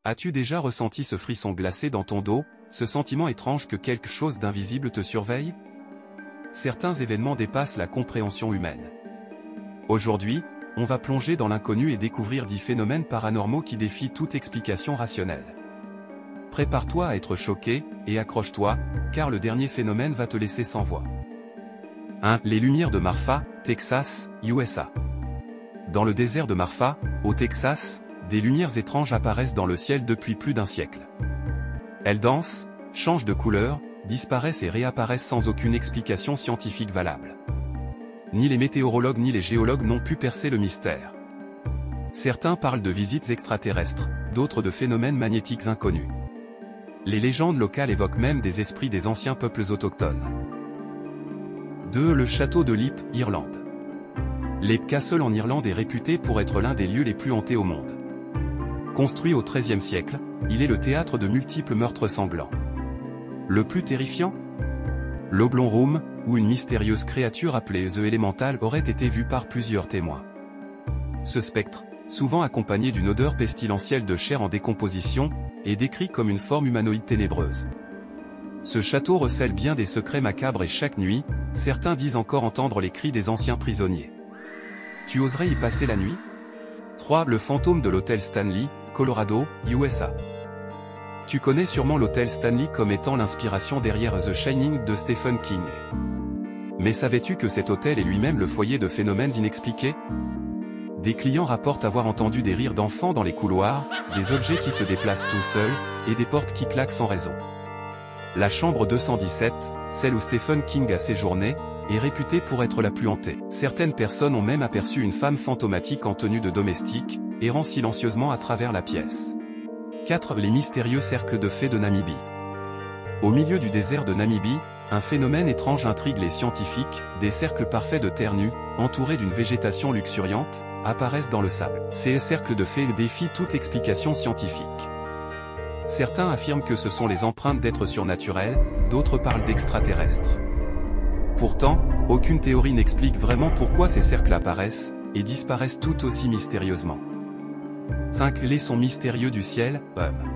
As-tu déjà ressenti ce frisson glacé dans ton dos, ce sentiment étrange que quelque chose d'invisible te surveille? Certains événements dépassent la compréhension humaine. Aujourd'hui, on va plonger dans l'inconnu et découvrir 10 phénomènes paranormaux qui défient toute explication rationnelle. Prépare-toi à être choqué, et accroche-toi, car le dernier phénomène va te laisser sans voix. 1. Les lumières de Marfa, Texas, USA. Dans le désert de Marfa, au Texas, des lumières étranges apparaissent dans le ciel depuis plus d'un siècle. Elles dansent, changent de couleur, disparaissent et réapparaissent sans aucune explication scientifique valable. Ni les météorologues ni les géologues n'ont pu percer le mystère. Certains parlent de visites extraterrestres, d'autres de phénomènes magnétiques inconnus. Les légendes locales évoquent même des esprits des anciens peuples autochtones. 2. Le château de Leap, Irlande. Leap Castle en Irlande est réputé pour être l'un des lieux les plus hantés au monde. Construit au XIIIe siècle, il est le théâtre de multiples meurtres sanglants. Le plus terrifiant? L'Oblong Room, où une mystérieuse créature appelée The Elemental aurait été vue par plusieurs témoins. Ce spectre, souvent accompagné d'une odeur pestilentielle de chair en décomposition, est décrit comme une forme humanoïde ténébreuse. Ce château recèle bien des secrets macabres et chaque nuit, certains disent encore entendre les cris des anciens prisonniers. Tu oserais y passer la nuit? 3. Le fantôme de l'hôtel Stanley, Colorado, USA. Tu connais sûrement l'hôtel Stanley comme étant l'inspiration derrière The Shining de Stephen King. Mais savais-tu que cet hôtel est lui-même le foyer de phénomènes inexpliqués? Des clients rapportent avoir entendu des rires d'enfants dans les couloirs, des objets qui se déplacent tout seuls, et des portes qui claquent sans raison. La chambre 217, celle où Stephen King a séjourné, est réputée pour être la plus hantée. Certaines personnes ont même aperçu une femme fantomatique en tenue de domestique, errant silencieusement à travers la pièce. 4. Les mystérieux cercles de fées de Namibie. Au milieu du désert de Namibie, un phénomène étrange intrigue les scientifiques, des cercles parfaits de terre nue, entourés d'une végétation luxuriante, apparaissent dans le sable. Ces cercles de fées défient toute explication scientifique. Certains affirment que ce sont les empreintes d'êtres surnaturels, d'autres parlent d'extraterrestres. Pourtant, aucune théorie n'explique vraiment pourquoi ces cercles apparaissent, et disparaissent tout aussi mystérieusement. 5. Les sons mystérieux du ciel,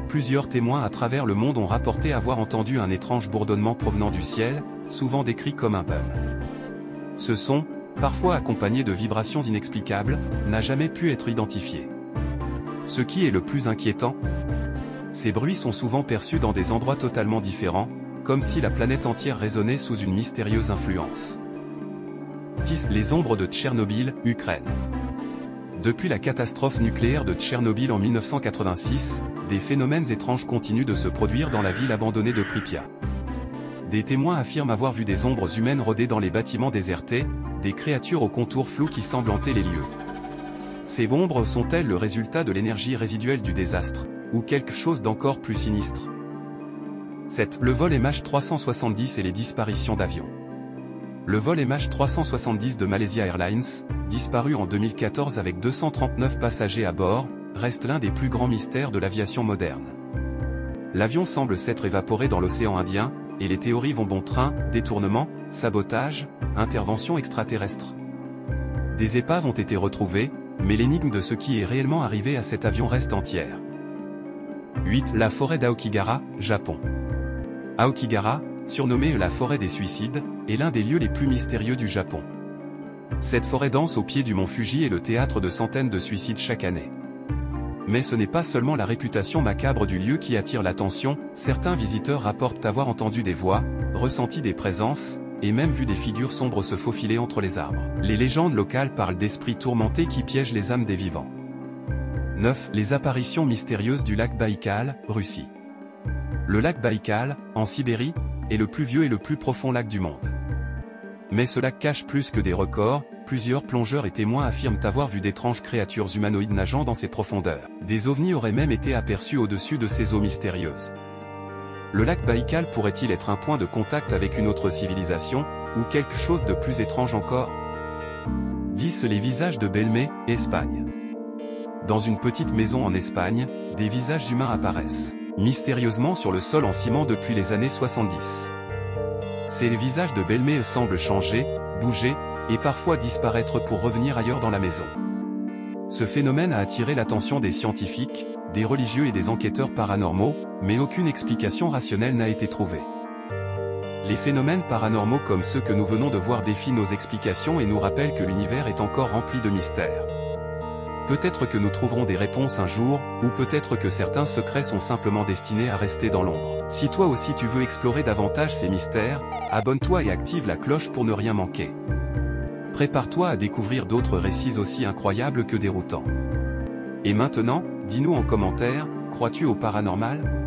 Plusieurs témoins à travers le monde ont rapporté avoir entendu un étrange bourdonnement provenant du ciel, souvent décrit comme un Ce son, parfois accompagné de vibrations inexplicables, n'a jamais pu être identifié. Ce qui est le plus inquiétant, ces bruits sont souvent perçus dans des endroits totalement différents, comme si la planète entière résonnait sous une mystérieuse influence. 10. Les ombres de Tchernobyl, Ukraine. Depuis la catastrophe nucléaire de Tchernobyl en 1986, des phénomènes étranges continuent de se produire dans la ville abandonnée de Pripyat. Des témoins affirment avoir vu des ombres humaines rôder dans les bâtiments désertés, des créatures aux contours flous qui semblent hanter les lieux. Ces ombres sont-elles le résultat de l'énergie résiduelle du désastre, ou quelque chose d'encore plus sinistre? 7. Le vol MH370 et les disparitions d'avions. Le vol MH370 de Malaysia Airlines, disparu en 2014 avec 239 passagers à bord, reste l'un des plus grands mystères de l'aviation moderne. L'avion semble s'être évaporé dans l'océan Indien, et les théories vont bon train: détournement, sabotage, intervention extraterrestre. Des épaves ont été retrouvées, mais l'énigme de ce qui est réellement arrivé à cet avion reste entière. 8. La forêt d'Aokigahara, Japon. Aokigahara, surnommée la forêt des suicides, est l'un des lieux les plus mystérieux du Japon. Cette forêt dense au pied du mont Fuji est le théâtre de centaines de suicides chaque année. Mais ce n'est pas seulement la réputation macabre du lieu qui attire l'attention, certains visiteurs rapportent avoir entendu des voix, ressenti des présences, et même vu des figures sombres se faufiler entre les arbres. Les légendes locales parlent d'esprits tourmentés qui piègent les âmes des vivants. 9. Les apparitions mystérieuses du lac Baïkal, Russie. Le lac Baïkal, en Sibérie, est le plus vieux et le plus profond lac du monde. Mais ce lac cache plus que des records, plusieurs plongeurs et témoins affirment avoir vu d'étranges créatures humanoïdes nageant dans ses profondeurs. Des ovnis auraient même été aperçus au-dessus de ces eaux mystérieuses. Le lac Baïkal pourrait-il être un point de contact avec une autre civilisation, ou quelque chose de plus étrange encore? 10. Les visages de Belmé, Espagne. Dans une petite maison en Espagne, des visages humains apparaissent mystérieusement sur le sol en ciment depuis les années 70. Ces visages de Belmé semblent changer, bouger, et parfois disparaître pour revenir ailleurs dans la maison. Ce phénomène a attiré l'attention des scientifiques, des religieux et des enquêteurs paranormaux, mais aucune explication rationnelle n'a été trouvée. Les phénomènes paranormaux comme ceux que nous venons de voir défient nos explications et nous rappellent que l'univers est encore rempli de mystères. Peut-être que nous trouverons des réponses un jour, ou peut-être que certains secrets sont simplement destinés à rester dans l'ombre. Si toi aussi tu veux explorer davantage ces mystères, abonne-toi et active la cloche pour ne rien manquer. Prépare-toi à découvrir d'autres récits aussi incroyables que déroutants. Et maintenant, dis-nous en commentaire, crois-tu au paranormal ?